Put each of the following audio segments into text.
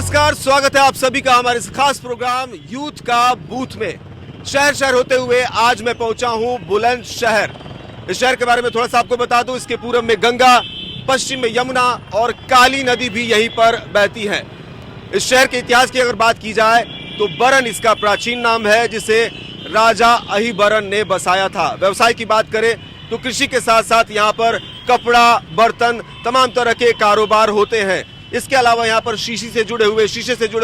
नमस्कार, स्वागत है आप सभी का हमारे इस खास प्रोग्राम यूथ का बूथ में। शहर शहर होते हुए आज मैं पहुंचा हूं बुलंदशहर। इस शहर के बारे में थोड़ा सा आपको बता दूं, इसके पूर्व में गंगा, पश्चिम में यमुना और काली नदी भी यहीं पर बहती है। इस शहर के इतिहास की अगर बात की जाए तो बरन इसका प्राचीन नाम है, जिसे राजा अहिबरन ने बसाया था। व्यवसाय की बात करें तो कृषि के साथ साथ यहाँ पर कपड़ा, बर्तन, तमाम तरह के कारोबार होते हैं। इसके अलावा यहाँ पर शीशे से जुड़े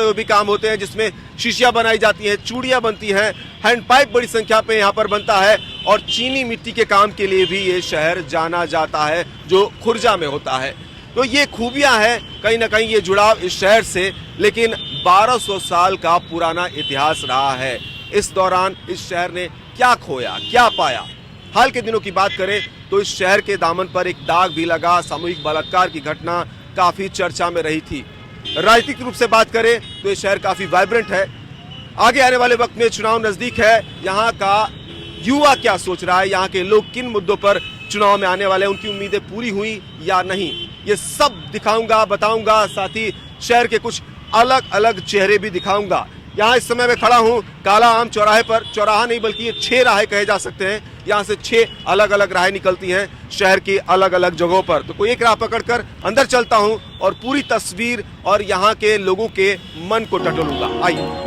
हुए भी काम होते हैं, जिसमें शीशियां बनाई जाती हैं, चूड़ियां बनती हैं, हैंड पाइप बड़ी संख्या पे यहाँ पर बनता है और चीनी मिट्टी के काम के लिए भी ये शहर जाना जाता है, जो खुर्जा में होता है। तो ये खूबियां हैं कहीं ना कहीं ये जुड़ाव इस शहर से, लेकिन 1200 साल का पुराना इतिहास रहा है। इस दौरान इस शहर ने क्या खोया, क्या पाया? हाल के दिनों की बात करें तो इस शहर के दामन पर एक दाग भी लगा। सामूहिक बलात्कार की घटना काफी चर्चा में रही थी। राजनीतिक रूप से बात करें तो ये शहर काफी वाइब्रेंट है। आगे आने वाले वक्त में चुनाव नजदीक है। यहाँ का युवा क्या सोच रहा है, यहाँ के लोग किन मुद्दों पर चुनाव में आने वाले हैं, उनकी उम्मीदें पूरी हुई या नहीं, ये सब दिखाऊंगा, बताऊंगा। साथ ही शहर के कुछ अलग अलग चेहरे भी दिखाऊंगा। यहाँ इस समय मैं खड़ा हूँ काला आम चौराहे पर। चौराहा नहीं बल्कि ये 6 राहें कहे जा सकते हैं। यहाँ से 6 अलग अलग राहें निकलती हैं शहर की अलग अलग जगहों पर। तो कोई एक राह पकड़कर अंदर चलता हूँ और पूरी तस्वीर और यहाँ के लोगों के मन को टटोलूंगा। आइए।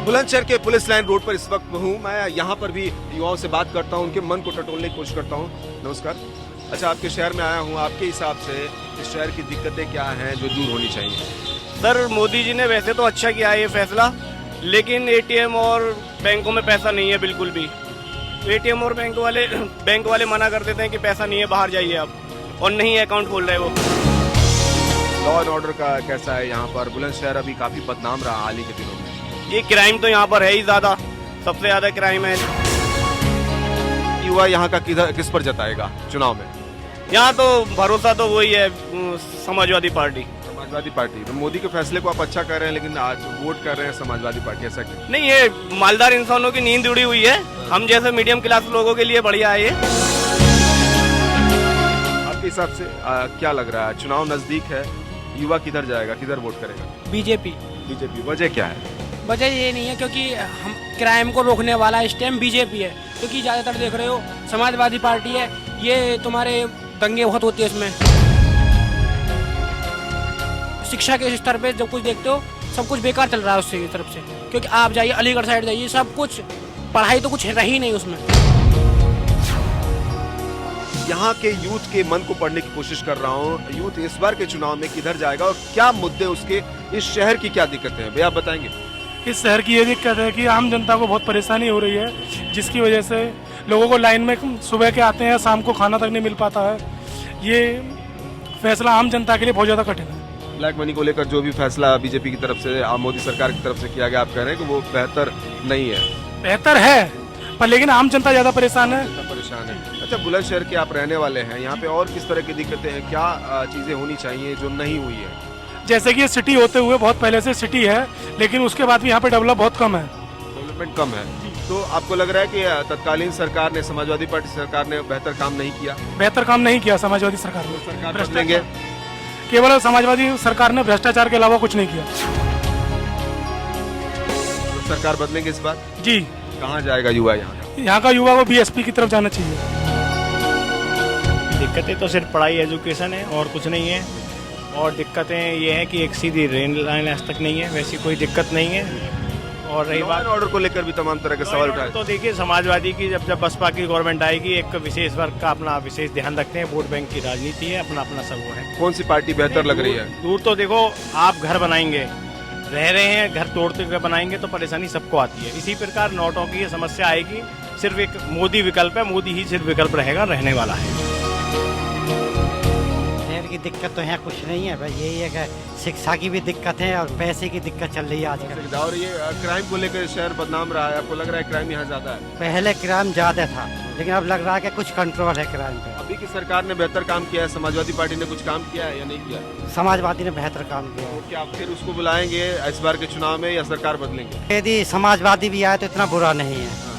बुलंदशहर के पुलिस लाइन रोड पर इस वक्त हूँ मैं। यहाँ पर भी युवाओं से बात करता हूँ, उनके मन को टटोलने की कोशिश करता हूँ। नमस्कार। अच्छा, आपके शहर में आया हूँ, आपके हिसाब से इस शहर की दिक्कतें क्या हैं जो दूर होनी चाहिए? सर, मोदी जी ने वैसे तो अच्छा किया है ये फैसला, लेकिन एटीएम और बैंकों में पैसा नहीं है बिल्कुल भी। एटीएम और बैंक वाले मना कर देते हैं कि पैसा नहीं है, बाहर जाइए आप, और नहीं अकाउंट खोल रहे वो। लॉ एंड ऑर्डर का कैसा है यहाँ पर? बुलंदशहर अभी काफी बदनाम रहा हाल ही के दिनों में। ये क्राइम तो यहाँ पर है ही ज्यादा, सबसे ज्यादा क्राइम है। युवा यहाँ का किस पर जताएगा चुनाव में? यहाँ तो भरोसा तो वही है, समाजवादी पार्टी। समाजवादी पार्टी। तो मोदी के फैसले को आप अच्छा कर रहे हैं, लेकिन आज वोट कर रहे हैं समाजवादी पार्टी, ऐसा क्यों? नहीं, ये मालदार इंसानों की नींद उड़ी हुई है। हम जैसे मीडियम क्लास लोगों के लिए बढ़िया है ये। आपके हिसाब से क्या लग रहा है, चुनाव नजदीक है, युवा किधर जाएगा, किधर वोट करेगा? बीजेपी। वजह क्या है? वजह ये नहीं है क्योंकि हम क्राइम को रोकने वाला इस टाइम बीजेपी है, क्योंकि ज़्यादातर देख रहे हो समाजवादी पार्टी है, ये तुम्हारे दंगे बहुत होते हैं इसमें। शिक्षा के स्तर पे जब कुछ देखते हो सब कुछ बेकार चल रहा है उससे तरफ से, क्योंकि आप जाइए अलीगढ़ साइड जाइए, सब कुछ पढ़ाई तो कुछ रही नहीं उसमें। यहाँ के यूथ के मन को पढ़ने की कोशिश कर रहा हूँ। यूथ इस बार के चुनाव में किधर जाएगा और क्या मुद्दे उसके, इस शहर की क्या दिक्कतें हैं, भैया आप बताएंगे? इस शहर की ये दिक्कत है कि आम जनता को बहुत परेशानी हो रही है, जिसकी वजह से लोगों को लाइन में सुबह के आते हैं, शाम को खाना तक नहीं मिल पाता है। ये फैसला आम जनता के लिए बहुत ज़्यादा कठिन है। ब्लैक मनी को लेकर जो भी फैसला बीजेपी की तरफ से, मोदी सरकार की तरफ से किया गया, आप कह रहे हैं कि वो बेहतर नहीं है? बेहतर है, पर लेकिन आम जनता ज़्यादा परेशान है। परेशान है। अच्छा, बुलंदशहर के आप रहने वाले हैं, यहाँ पे और किस तरह की दिक्कतें हैं, क्या चीजें होनी चाहिए जो नहीं हुई है? जैसे कि ये सिटी होते हुए बहुत पहले से सिटी है, लेकिन उसके बाद भी यहाँ पे डेवलप बहुत कम है। डेवलपमेंट कम है। तो आपको लग रहा है कि तत्कालीन सरकार ने, समाजवादी पार्टी सरकार ने बेहतर काम नहीं किया? बेहतर काम नहीं किया समाजवादी सरकार ने। सरकार बदलेंगे? केवल समाजवादी सरकार ने भ्रष्टाचार के अलावा कुछ नहीं किया। तो सरकार बदलेंगे इस बार? जी। कहाँ जाएगा युवा यहाँ का युवा को बीएसपी की तरफ जाना चाहिए। दिक्कतें तो सिर्फ पढ़ाई, एजुकेशन है और कुछ नहीं है। और दिक्कतें ये हैं कि एक सीधी रेल लाइन आज तक नहीं है, वैसी कोई दिक्कत नहीं है। और रही बात ऑर्डर को लेकर भी तमाम तरह के सवाल उठाए। तो देखिए, समाजवादी की जब बसपा की गवर्नमेंट आएगी, एक विशेष वर्ग का अपना विशेष ध्यान रखते हैं, वोट बैंक की राजनीति है, अपना अपना सब वो है। कौन सी पार्टी बेहतर लग रही है? दूर तो देखो, आप घर बनाएंगे, रह रहे हैं, घर तोड़ते हुए बनाएंगे तो परेशानी सबको आती है। इसी प्रकार नोटों की ये समस्या आएगी, सिर्फ एक मोदी विकल्प है, मोदी ही सिर्फ विकल्प रहेगा, रहने वाला है। शहर की दिक्कत तो यहाँ कुछ नहीं है भाई, यही है कि शिक्षा की भी दिक्कत है और पैसे की दिक्कत चल रही है आजकल। और ये क्राइम को लेकर शहर बदनाम रहा है, आपको लग रहा है क्राइम यहाँ ज्यादा है? पहले क्राइम ज्यादा था, लेकिन अब लग रहा है कि कुछ कंट्रोल है क्राइम पे। अभी की सरकार ने बेहतर काम किया है, समाजवादी पार्टी ने कुछ काम किया है या नहीं किया? समाजवादी ने बेहतर काम किया। तो क्या आप फिर उसको बुलाएंगे इस बार के चुनाव में या सरकार बदलेंगे? यदि समाजवादी भी आए तो इतना बुरा नहीं है।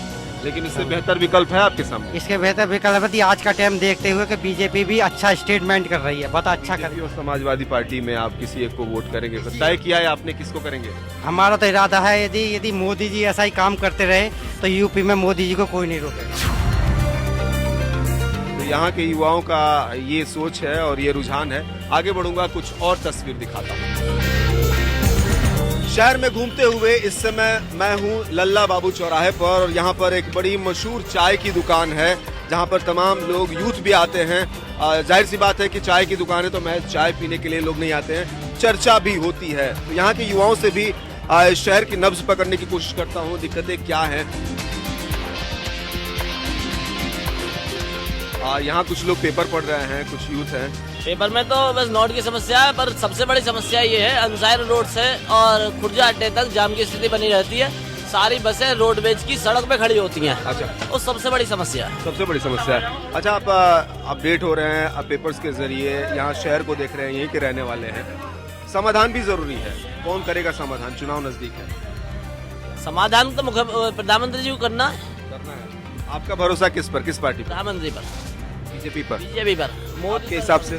लेकिन इससे बेहतर विकल्प है आपके सामने? इसके बेहतर विकल्प है आज का टाइम देखते हुए कि बीजेपी भी अच्छा स्टेटमेंट कर रही है, बहुत अच्छा कर रही बीजेपी और समाजवादी पार्टी में आप किसी एक को वोट करेंगे? तय किया है आपने किसको करेंगे? है। हमारा तो इरादा है यदि मोदी जी ऐसा ही काम करते रहे तो यूपी में मोदी जी को कोई नहीं रोकेगा। तो यहाँ के युवाओं का ये सोच है और ये रुझान है। आगे बढ़ूंगा, कुछ और तस्वीर दिखाता हूँ। शहर में घूमते हुए इस समय मैं हूँ लल्ला बाबू चौराहे पर और यहाँ पर एक बड़ी मशहूर चाय की दुकान है जहाँ पर तमाम लोग यूथ भी आते हैं। जाहिर सी बात है कि चाय की दुकान है तो महज चाय पीने के लिए लोग नहीं आते हैं, चर्चा भी होती है। तो यहाँ के युवाओं से भी शहर की नब्ज पकड़ने की कोशिश करता हूँ, दिक्कतें क्या हैं। यहाँ कुछ लोग पेपर पढ़ रहे हैं, कुछ यूथ हैं। पेपर में तो बस नोट की समस्या है, पर सबसे बड़ी समस्या ये है अंसार रोड से और खुर्जा अड्डे तक जाम की स्थिति बनी रहती है। सारी बसें रोडवेज की सड़क पे खड़ी होती हैं। अच्छा, वो सबसे बड़ी समस्या है। सबसे बड़ी समस्या है। अच्छा, आप अपडेट हो रहे हैं, आप पेपर्स के जरिए यहाँ शहर को देख रहे हैं, यहीं के रहने वाले हैं। समाधान भी जरूरी है, कौन करेगा समाधान? चुनाव नजदीक है। समाधान तो प्रधानमंत्री जी को करना है। आपका भरोसा किस पर, किस पार्टी पर? प्रधानमंत्री पर, बीजेपी पर, बीजेपी पर, मोदी के हिसाब से?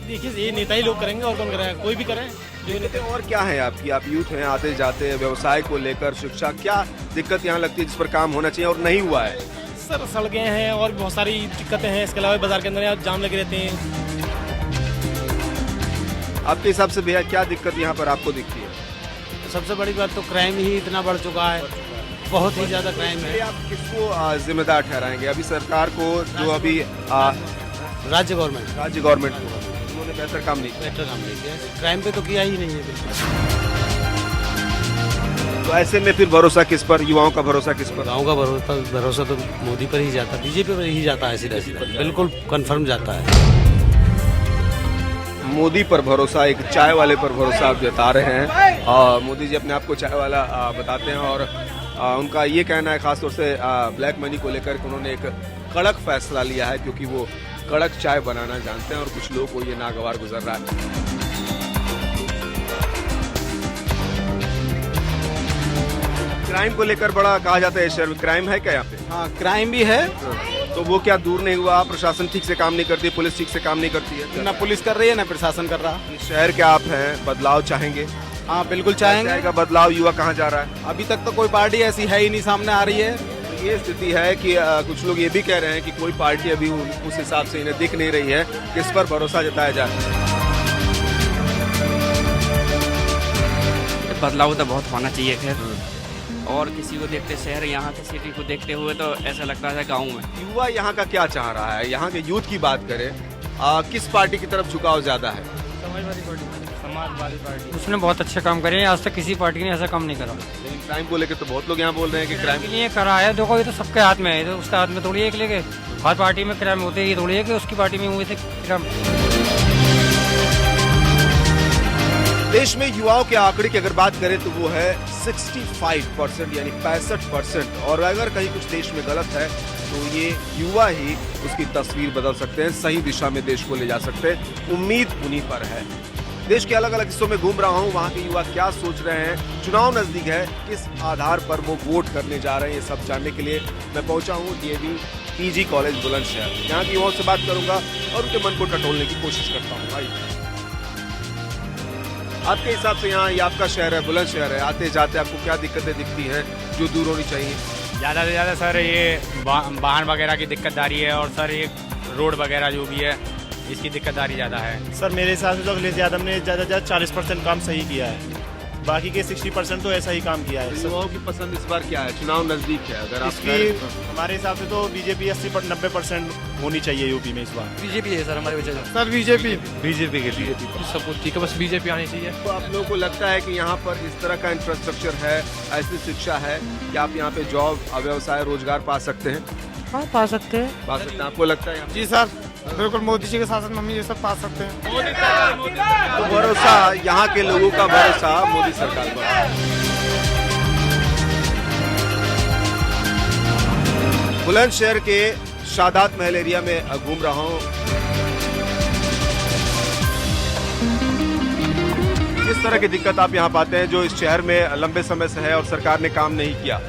देखिए ये नेता ही लोग करेंगे और कौन करेगा, कोई भी करे। दिक्कतें और क्या है आपकी? आप यूथ हैं, आते जाते, व्यवसाय को लेकर, शिक्षा, क्या दिक्कत यहाँ लगती है जिस पर काम होना चाहिए और नहीं हुआ है? सर सड़कें हैं और भी बहुत सारी दिक्कतें हैं। इसके अलावा बाजार के अंदर यहाँ जाम लगे रहते हैं। आपके हिसाब से भैया क्या दिक्कत यहाँ पर आपको दिखती है? सबसे बड़ी बात तो क्राइम ही इतना बढ़ चुका है, बहुत ही ज्यादा क्राइम है। आप किसको जिम्मेदार ठहराएंगे? अभी सरकार को, जो अभी राज्य गवर्नमेंट को उन्होंने बेहतर काम नहीं किया। बेहतर काम नहीं किया, क्राइम पे तो किया ही नहीं है बिल्कुल। तो ऐसे में फिर भरोसा किस पर, युवाओं का भरोसा किस पर? गाँव का भरोसा तो मोदी पर ही जाता है, बीजेपी पर ही जाता है, सीधा सीधा बिल्कुल कन्फर्म जाता है। मोदी पर भरोसा, एक चाय वाले पर भरोसा आप जता रहे हैं। मोदी जी अपने आप को चाय वाला बताते हैं और उनका ये कहना है, खासतौर से ब्लैक मनी को लेकर, उन्होंने एक कड़क फैसला लिया है क्योंकि वो कड़क चाय बनाना जानते हैं और कुछ लोगों को ये नागवार गुजर रहा है। क्राइम को लेकर बड़ा कहा जाता है शहर में, क्राइम है क्या यहाँ पे? हाँ, क्राइम भी है। तो वो क्या दूर नहीं हुआ? प्रशासन ठीक से काम नहीं करती, पुलिस ठीक से काम नहीं करती है? ना पुलिस कर रही है ना प्रशासन कर रहा। शहर के आप हैं, बदलाव चाहेंगे? हाँ बिल्कुल चाहेंगे। का बदलाव, युवा कहाँ जा रहा है? अभी तक तो कोई पार्टी ऐसी है ही नहीं सामने आ रही है। ये स्थिति है कि कुछ लोग ये भी कह रहे हैं कि कोई पार्टी अभी उस हिसाब से इन्हें दिख नहीं रही है, किस पर भरोसा जताया जाए? बदलाव तो बहुत होना चाहिए खैर, और किसी को देखते शहर, यहाँ के सिटी को देखते हुए तो ऐसा लगता है गाँव में। युवा यहाँ का क्या चाह रहा है? यहाँ के यूथ की बात करें, किस पार्टी की तरफ झुकाव ज्यादा है? समाजवादी पार्टी। उसने बहुत अच्छे काम करे हैं, आज तक किसी पार्टी ने ऐसा काम नहीं करा। लेकिन क्राइम को लेकर तो बहुत लोग यहाँ बोल रहे हैं कि क्राइम ये करा है। देखो ये तो सबके हाथ में है, तो उसके हाथ में थोड़ी है कि लेके हर पार्टी में क्राइम होते हैं, ये थोड़ी है कि उसकी पार्टी में हुए थे क्राइम। देश में युवाओं के आंकड़े की अगर बात करें तो वो है 65%, यानी 65%। और अगर कहीं कुछ देश में गलत है तो ये युवा ही उसकी तस्वीर बदल सकते हैं, सही दिशा में देश को ले जा सकते हैं। उम्मीद उन्हीं पर है। देश के अलग अलग हिस्सों में घूम रहा हूँ, वहाँ के युवा क्या सोच रहे हैं, चुनाव नजदीक है, किस आधार पर वो वोट करने जा रहे हैं, ये सब जानने के लिए मैं पहुंचा हूँ डीएवी पीजी कॉलेज बुलंदशहर। यहाँ की युवाओं से बात करूंगा और उनके मन को टटोलने की कोशिश करता हूँ। भाई, आपके हिसाब से यहाँ ये आपका शहर है, बुलंदशहर है, आते जाते आपको क्या दिक्कतें दिखती हैं जो दूर होनी चाहिए? ज़्यादा से ज़्यादा सर ये वाहन वगैरह की दिक्कतदारी है, और सर ये रोड वगैरह जो भी है इसकी दिक्कतदारी ज़्यादा है। सर मेरे हिसाब से तो अखिलेश यादव ने ज़्यादा 40% काम सही किया है, बाकी के 60% तो ऐसा ही काम किया है। युवाओं की पसंद इस बार क्या है? चुनाव नजदीक है, अगर आप इसकी हमारे हिसाब से तो बीजेपी 80-90% होनी चाहिए यूपी में इस बार। बीजेपी है सर हमारे वजह से। सर बीजेपी के लिए सब कुछ ठीक है, बस बीजेपी आनी चाहिए। तो आप लोगों को लगता है कि यहाँ पर इस तरह का इंफ्रास्ट्रक्चर है, ऐसी शिक्षा है कि आप यहाँ पे जॉब, व्यवसाय, रोजगार पा सकते हैं? हाँ पा सकते हैं। आपको लगता है? जी सर बिल्कुल, मोदी जी के शासन में हम ये सब पा सकते हैं। तो भरोसा, यहाँ के लोगों का भरोसा मोदी सरकार पर। बुलंदशहर के शादात महल एरिया में घूम रहा हूँ। किस तरह की दिक्कत आप यहाँ पाते हैं जो इस शहर में लंबे समय से है और सरकार ने काम नहीं किया?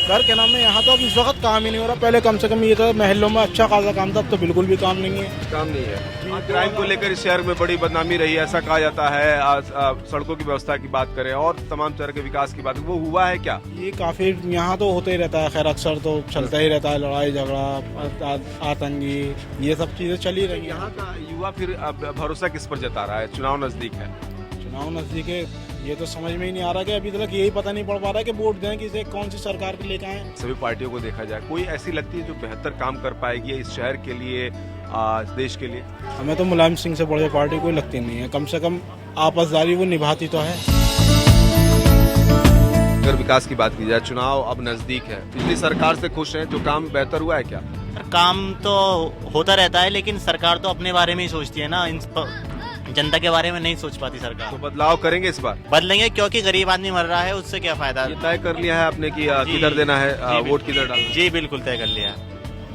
सर क्या नाम है, यहाँ तो अब इस वक्त काम ही नहीं हो रहा। पहले कम से कम ये था महलों में अच्छा खासा काम था, अब तो बिल्कुल भी काम नहीं है। काम नहीं है। क्राइम को लेकर इस शहर में बड़ी बदनामी रही है, ऐसा कहा जाता है। आज सड़कों की व्यवस्था की बात करें और तमाम तरह के विकास की बात, वो हुआ है क्या? ये काफी यहाँ तो होता ही रहता है, खैर अक्सर तो चलता ही रहता है, लड़ाई झगड़ा आतंकी ये सब चीजें चली रही है। यहाँ का युवा फिर अब भरोसा किस पर जता रहा है? चुनाव नजदीक है। चुनाव नजदीक है, ये तो समझ में ही नहीं आ रहा कि अभी तक यही पता नहीं पड़ पा रहा है कि वोट दें किसे, कौन सी सरकार को लेकर आए। सभी पार्टियों को देखा जाए, कोई ऐसी लगती है जो बेहतर काम कर पाएगी इस शहर के लिए, देश के लिए? हमें तो मुलायम सिंह से बढ़िया पार्टी कोई लगती नहीं है, कम से कम आपसदारी वो निभाती तो है। अगर विकास की बात की जाए, चुनाव अब नजदीक है, पिछली सरकार से खुश हैं? जो काम बेहतर हुआ है क्या? काम तो होता रहता है, लेकिन सरकार तो अपने बारे में ही सोचती है ना, जनता के बारे में नहीं सोच पाती सरकार। तो बदलाव करेंगे इस बार? बदलेंगे, क्योंकि गरीब आदमी मर रहा है, उससे क्या फायदा। ये तय कर लिया है आपने कि किधर देना है, वोट किधर डालना? जी बिल्कुल तय कर लिया।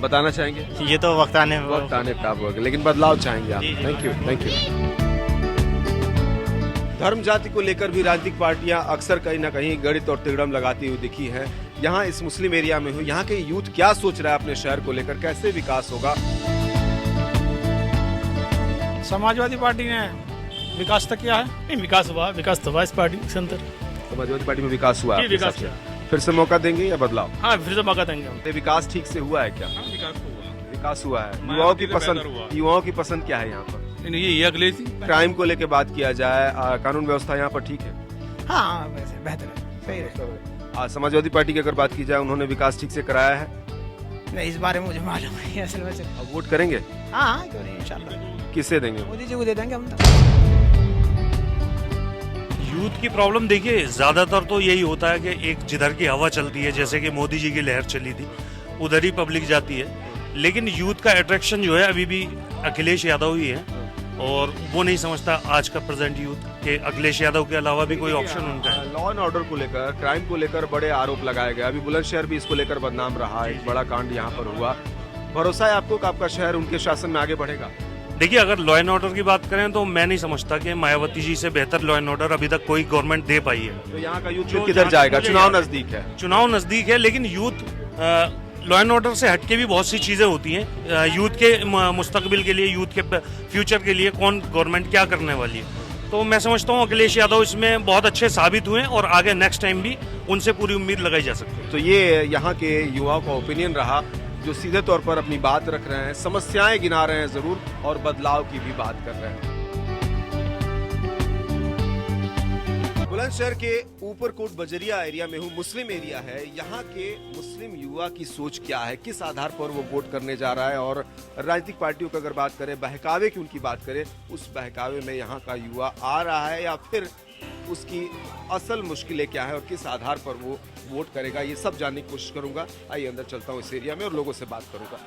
बताना चाहेंगे? ये तो वक्त आने पे होगा, लेकिन बदलाव चाहेंगे आप? Thank you, thank you. धर्म जाति को लेकर भी राजनीतिक पार्टियां अक्सर कहीं ना कहीं गणित और तिगड़म लगाती हुई दिखी हैं। यहाँ इस मुस्लिम एरिया में हूँ, यहाँ के यूथ क्या सोच रहा है अपने शहर को लेकर, कैसे विकास होगा? समाजवादी पार्टी ने विकास तक किया है? नहीं, विकास तो हुआ इस पार्टी के अंदर। समाजवादी पार्टी में विकास हुआ है? विकास किया। फिर से मौका देंगे या बदलाव? हाँ, फिर से मौका देंगे। विकास ठीक से हुआ है क्या? विकास हुआ है। युवाओं की पसंद क्या है यहाँ पर? ये अगले क्राइम को लेकर बात किया जाए, कानून व्यवस्था यहाँ पर ठीक है? हाँ, वैसे बेहतर है, सही है। समाजवादी पार्टी की अगर बात की जाए, उन्होंने विकास ठीक से कराया है? नहीं, इस बारे में मुझे मालूम है असल में। अब वोट करेंगे? हाँ, क्यों नहीं, इंशाल्लाह। किसे देंगे? मोदी जी को दे देंगे हम। यूथ की प्रॉब्लम देखिए, ज्यादातर तो यही होता है कि एक जिधर की हवा चलती है, जैसे कि मोदी जी की लहर चली थी, उधर ही पब्लिक जाती है। लेकिन यूथ का अट्रैक्शन जो है अभी भी अखिलेश यादव ही है, और वो नहीं समझता आज का प्रेजेंट यूथ के अखिलेश यादव के अलावा भी कोई ऑप्शन उनका है। लॉ एंड ऑर्डर को लेकर, क्राइम को लेकर बड़े आरोप लगाए गए। अभी बुलंदशहर भी इसको लेकर बदनाम रहा, एक बड़ा कांड यहाँ पर हुआ। भरोसा है आपको कि आपका शहर उनके शासन में आगे बढ़ेगा? देखिए, अगर लॉ एंड ऑर्डर की बात करें तो मैं नहीं समझता कि मायावती जी से बेहतर लॉ एंड ऑर्डर अभी तक कोई गवर्नमेंट दे पाई है। तो यहाँ का यूथ किधर जाएगा? चुनाव नजदीक है। चुनाव नजदीक है, लेकिन यूथ लॉ एंड ऑर्डर से हटके भी बहुत सी चीजें होती हैं। यूथ के मुस्तकबिल के लिए, यूथ के फ्यूचर के लिए कौन गवर्नमेंट क्या करने वाली है। तो मैं समझता हूँ अखिलेश यादव इसमें बहुत अच्छे साबित हुए, और आगे नेक्स्ट टाइम भी उनसे पूरी उम्मीद लगाई जा सकती है। तो ये यहाँ के युवाओं का ओपिनियन रहा, जो सीधे तौर पर अपनी बात रख रहे हैं, समस्याएं गिना रहे हैं जरूर, और बदलाव की भी बात कर रहे हैं। बुलंदशहर के ऊपरकोट बजरिया एरिया में हूँ, मुस्लिम एरिया है। यहाँ के मुस्लिम युवा की सोच क्या है, किस आधार पर वो वोट करने जा रहा है, और राजनीतिक पार्टियों का अगर बात करें, बहकावे की उनकी बात करें, उस बहकावे में यहाँ का युवा आ रहा है या फिर उसकी असल मुश्किलें क्या है और किस आधार पर वो वोट करेगा, ये सब जानने की कोशिश करूंगा। आइए अंदर चलता हूँ इस एरिया में और लोगों से बात करूंगा।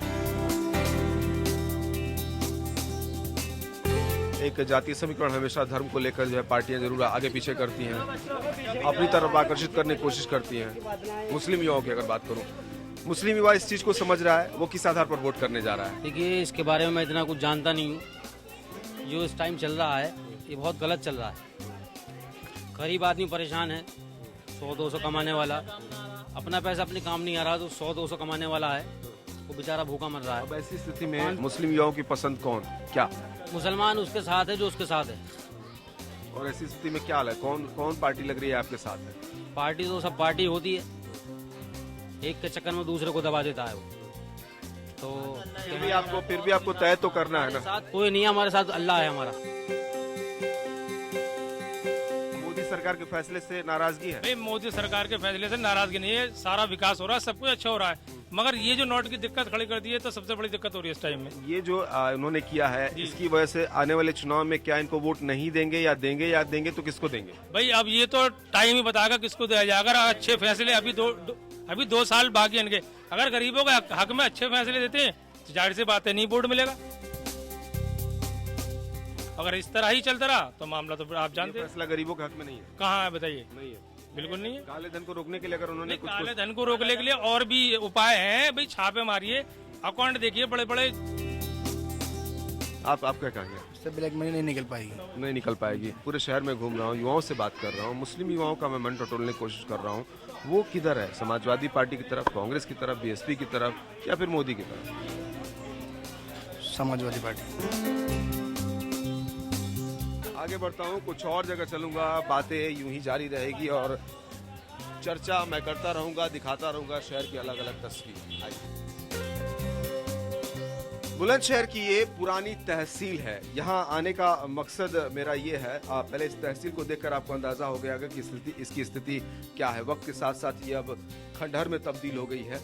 एक जातीय समीकरण हमेशा धर्म को लेकर जो है पार्टियां जरूर आगे पीछे करती हैं, अपनी तरफ आकर्षित करने की कोशिश करती हैं। मुस्लिम युवाओं की अगर बात करूं, मुस्लिम युवा इस चीज को समझ रहा है, वो किस आधार पर वोट करने जा रहा है? देखिए, इसके बारे में मैं इतना कुछ जानता नहीं हूँ। जो इस टाइम चल रहा है ये बहुत गलत चल रहा है। गरीब आदमी परेशान है, 100-200 कमाने वाला, अपना पैसा अपने काम नहीं आ रहा, तो 100-200 कमाने वाला है, वो बेचारा भूखा मर रहा है। अब ऐसी स्थिति में मुस्लिम युवाओं की पसंद कौन क्या? मुसलमान उसके साथ है जो उसके साथ है। और ऐसी स्थिति में क्या हाल है, कौन पार्टी लग रही है आपके साथ में? पार्टी तो सब पार्टी होती है, एक के चक्कर में दूसरे को दबा देता है वो। तो फिर भी आपको तय तो करना है ना? साथ कोई नहीं है, हमारे साथ अल्लाह है हमारा। मोदी सरकार के फैसले से नाराजगी है? नहीं, मोदी सरकार के फैसले से नाराजगी नहीं है, सारा विकास हो रहा है, सब कुछ अच्छा हो रहा है, मगर ये जो नोट की दिक्कत खड़ी कर दी है, तो सबसे बड़ी दिक्कत हो रही है इस टाइम में। ये जो उन्होंने किया है, इसकी वजह से आने वाले चुनाव में क्या इनको वोट नहीं देंगे, या देंगे तो किसको देंगे? भाई अब ये तो टाइम ही बताएगा किसको दिया जाएगा। अगर अच्छे फैसले अभी 2 साल बाकी इनके, अगर गरीबों के हक में अच्छे फैसले देते हैं तो जाहिर सी बात है नहीं वोट मिलेगा। अगर इस तरह ही चलता रहा तो मामला तो आप जानते हैं। फैसला गरीबों के हक में नहीं है? कहाँ है बताइए? नहीं है, बिल्कुल नहीं है। काले धन को रोकने के लिए अगर उन्होंने काले धन को रोकने के लिए और भी उपाय हैं। भाई छापे मारिए, अकाउंट देखिए, बड़े बड़े आप क्या कहेंगे? इससे ब्लैक मनी नहीं निकल पाएगी। नहीं निकल पाएगी। पूरे शहर में घूम रहा हूँ, युवाओं से बात कर रहा हूँ, मुस्लिम युवाओं का मैं मन टटोलने की कोशिश कर रहा हूँ। वो किधर है? समाजवादी पार्टी की तरफ, कांग्रेस की तरफ, बीएसपी की तरफ या फिर मोदी की तरफ? समाजवादी पार्टी। आगे बढ़ता हूँ, कुछ और जगह चलूंगा, बातें यूं ही जारी रहेगी और चर्चा मैं करता रहूंगा, दिखाता रहूंगा शहर की अलग अलग तस्वीर। आइए। बुलंदशहर की ये पुरानी तहसील है। यहाँ आने का मकसद मेरा ये है, पहले इस तहसील को देखकर आपको अंदाजा हो गया कि इसकी स्थिति क्या है। वक्त के साथ साथ ये अब खंडहर में तब्दील हो गई है।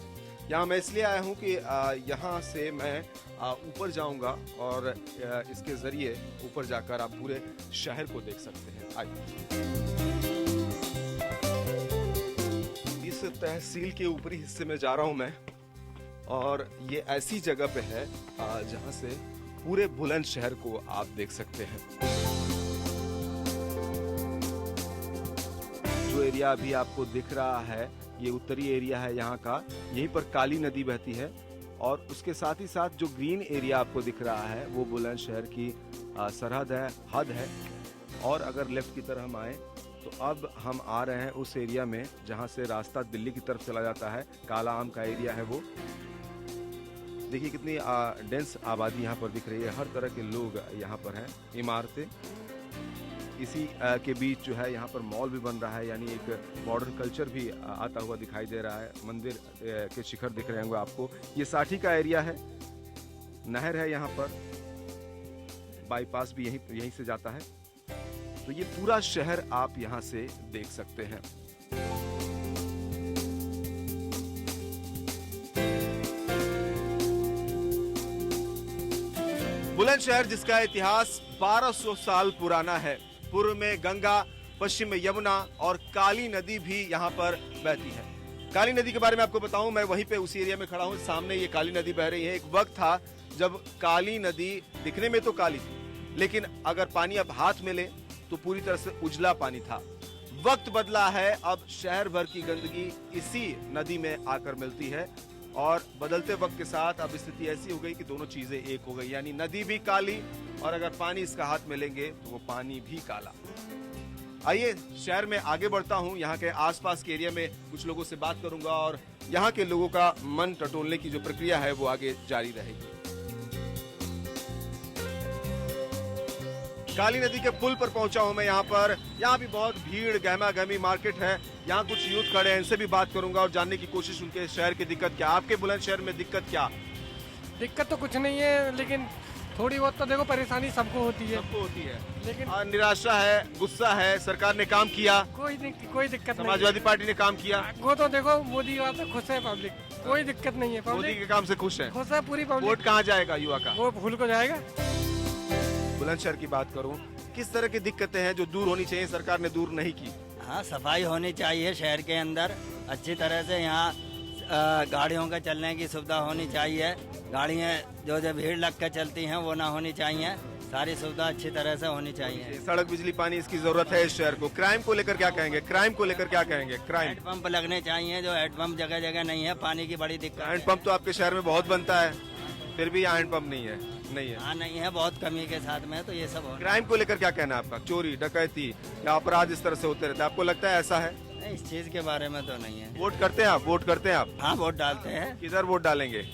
यहाँ मैं इसलिए आया हूँ कि यहाँ से मैं ऊपर जाऊंगा और इसके जरिए ऊपर जाकर आप पूरे शहर को देख सकते हैं। आइए। इस तहसील के ऊपरी हिस्से में जा रहा हूँ मैं और ये ऐसी जगह पे है जहाँ से पूरे बुलंदशहर को आप देख सकते हैं। जो एरिया अभी आपको दिख रहा है ये उत्तरी एरिया है यहाँ का। यहीं पर काली नदी बहती है और उसके साथ ही साथ जो ग्रीन एरिया आपको दिख रहा है वो बुलंदशहर की सरहद है, हद है। और अगर लेफ्ट की तरफ हम आए तो अब हम आ रहे हैं उस एरिया में जहाँ से रास्ता दिल्ली की तरफ चला जाता है। काला आम का एरिया है वो। देखिए कितनी डेंस आबादी यहाँ पर दिख रही है। हर तरह के लोग यहाँ पर हैं, इमारतें। इसी के बीच जो है यहाँ पर मॉल भी बन रहा है, यानी एक मॉडर्न कल्चर भी आता हुआ दिखाई दे रहा है। मंदिर के शिखर दिख रहे होंगे आपको। ये साठी का एरिया है, नहर है यहाँ पर, बाईपास भी यहीं से जाता है। तो ये पूरा शहर आप यहाँ से देख सकते हैं। बुलंदशहर जिसका इतिहास 1200 साल पुराना है। पूर्व में गंगा, पश्चिम में यमुना और काली नदी भी यहाँ पर बहती है। काली नदी के बारे में आपको बताऊं, मैं वहीं पे उसी एरिया में खड़ा हूं। सामने ये काली नदी बह रही है। एक वक्त था जब काली नदी दिखने में तो काली थी, लेकिन अगर पानी अब हाथ में ले तो पूरी तरह से उजला पानी था। वक्त बदला है, अब शहर भर की गंदगी इसी नदी में आकर मिलती है और बदलते वक्त के साथ अब स्थिति ऐसी हो गई कि दोनों चीजें एक हो गई, यानी नदी भी काली और अगर पानी इसका हाथ में लेंगे तो वो पानी भी काला। आइए शहर में आगे बढ़ता हूँ। यहाँ के आसपास के एरिया में कुछ लोगों से बात करूंगा और यहाँ के लोगों का मन टटोलने की जो प्रक्रिया है वो आगे जारी रहेगी। काली नदी के पुल पर पहुंचा हूं मैं। यहाँ भी बहुत भीड़, गहमा गहमी मार्केट है। यहाँ कुछ यूथ खड़े हैं, इनसे भी बात करूंगा और जानने की कोशिश उनके शहर की दिक्कत क्या। आपके बुलंदशहर में दिक्कत क्या? दिक्कत तो कुछ नहीं है, लेकिन थोड़ी बहुत तो देखो परेशानी सबको होती है। लेकिन निराशा है, गुस्सा है। सरकार ने काम किया, कोई दिक्कत नहीं। समाजवादी पार्टी ने काम किया, वो तो देखो मोदी बात से खुश है पब्लिक, कोई दिक्कत नहीं है। मोदी के काम से खुश है, पूरी पब्लिक। वोट कहाँ जाएगा युवा का? वो फूल को जाएगा। बुलंदशहर की बात करूं, किस तरह की दिक्कतें हैं जो दूर होनी चाहिए, सरकार ने दूर नहीं की? हाँ, सफाई होनी चाहिए शहर के अंदर अच्छी तरह से। यहाँ गाड़ियों का चलने की सुविधा होनी चाहिए। गाड़ियाँ जो भीड़ लग कर चलती हैं वो ना होनी चाहिए। सारी सुविधा अच्छी तरह से होनी चाहिए। सड़क, बिजली, पानी, इसकी जरूरत है इस शहर को। क्राइम को लेकर क्या कहेंगे? क्राइम हैंडपंप लगने चाहिए, जो हैंडपंप जगह जगह नहीं है। पानी की बड़ी दिक्कत। हैंडपंप तो आपके शहर में बहुत बनता है, फिर भी यहाँ हैंडपंप नहीं है। हाँ, नहीं है, बहुत कमी के साथ में। तो ये सब हो। क्राइम को लेकर क्या कहना है आपका? चोरी, डकैती या अपराध इस तरह से होते रहते हैं, आपको लगता है ऐसा है? नहीं, इस चीज के बारे में तो नहीं है। वोट करते हैं आप? हाँ, वोट डालते हैं। किधर वोट डालेंगे?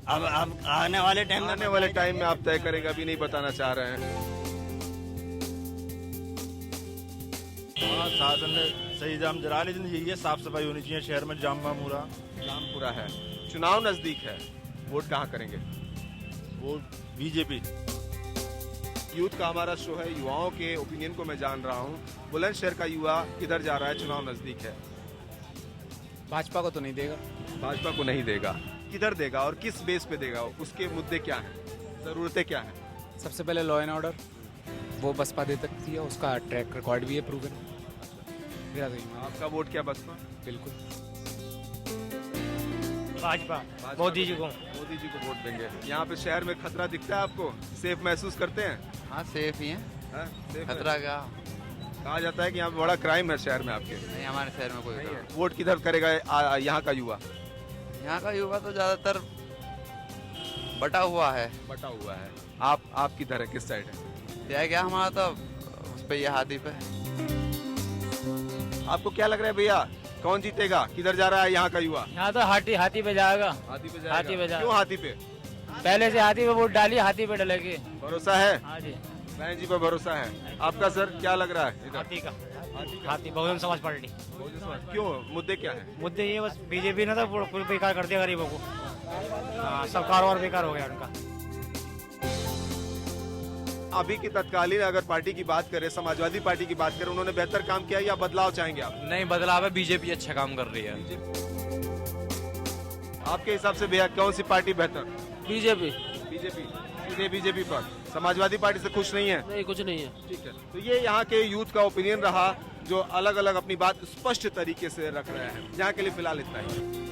अब आने वाले टाइम में आप तय करेंगे, अभी नहीं बताना चाह रहे हैं। हाँ, शासन ने सही जाम जरा, लेकिन यही है, साफ सफाई होनी चाहिए शहर में। जाम पूरा है। चुनाव नजदीक है, वोट कहाँ करेंगे? Vote BJP. यूथ का हमारा शो है, युवाओं के ओपिनियन को मैं जान रहा हूँ। बुलंदशहर का युवा किधर जा रहा है? चुनाव नजदीक है। भाजपा को तो नहीं देगा। भाजपा को नहीं देगा, किधर देगा और किस बेस पे देगा? उसके मुद्दे क्या हैं, जरूरतें क्या हैं? सबसे पहले लॉ एंड ऑर्डर, वो बसपा दे सकती है, उसका ट्रैक रिकॉर्ड भी है प्रूवन। आपका वोट क्या बसपा? बिल्कुल भाजपा। मोदी जी को वोट देंगे। यहाँ पे शहर में खतरा दिखता है आपको? सेफ महसूस करते हैं? हाँ, सेफ ही है। खतरा क्या? कहा जाता है कि यहाँ पे बड़ा क्राइम है शहर में आपके। नहीं, हमारे शहर में कोई नहीं है। वोट किधर करेगा यहाँ का युवा? यहाँ का युवा तो ज्यादातर बटा हुआ है। बटा हुआ है। आप किधर है, किस साइड है? यह क्या हमारा तो उस पे, यह हाथी पे। आपको क्या लग रहा है भैया, कौन जीतेगा? किधर जा रहा है यहाँ का युवा? यहाँ तो हाथी पे जाएगा। हाथी पे जाएगा। हाथी पे जाएगा। क्यों हाथी पे? पहले से हाथी पे वोट डाली, हाथी पे डलेगी। भरोसा है? हाँ जी, बहन जी पे भरोसा है। आपका सर क्या लग रहा है? हाथी का बहुजन समाज पार्टी। क्यों, मुद्दे क्या है? मुद्दे ये बस बीजेपी ने तो पूरा बेकार कर दिया गरीबों को। सब कारोबार बेकार हो गया उनका। अभी की तत्कालीन अगर पार्टी की बात करें, समाजवादी पार्टी की बात करें, उन्होंने बेहतर काम किया या बदलाव चाहेंगे आप? नहीं, बदलाव है, बीजेपी अच्छा काम कर रही है। आपके हिसाब से भैया कौन सी पार्टी बेहतर? बीजेपी। बीजेपी, सीधे बीजेपी पर। समाजवादी पार्टी से खुश नहीं है? नहीं, कुछ नहीं है। ठीक है, तो ये यहाँ के यूथ का ओपिनियन रहा, जो अलग अलग अपनी बात स्पष्ट तरीके से रख रहे हैं। यहाँ के लिए फिलहाल इतना ही।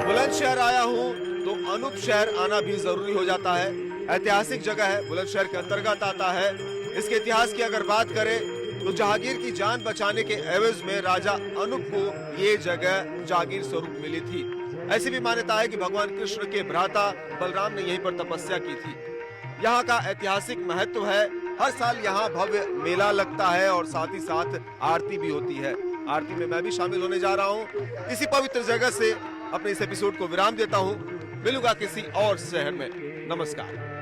बुलंदशहर आया हूँ तो अनूप शहर आना भी जरूरी हो जाता है। ऐतिहासिक जगह है, बुलंदशहर के अंतर्गत आता है। इसके इतिहास की अगर बात करें तो जहांगीर की जान बचाने के एवज में राजा अनूप को ये जगह जागीर स्वरूप मिली थी। ऐसी भी मान्यता है कि भगवान कृष्ण के भ्राता बलराम ने यहीं पर तपस्या की थी। यहाँ का ऐतिहासिक महत्व है। हर साल यहाँ भव्य मेला लगता है और साथ ही साथ आरती भी होती है। आरती में मैं भी शामिल होने जा रहा हूँ। इसी पवित्र जगह से अपने इस एपिसोड को विराम देता हूँ। मिलूंगा किसी और शहर में। नमस्कार।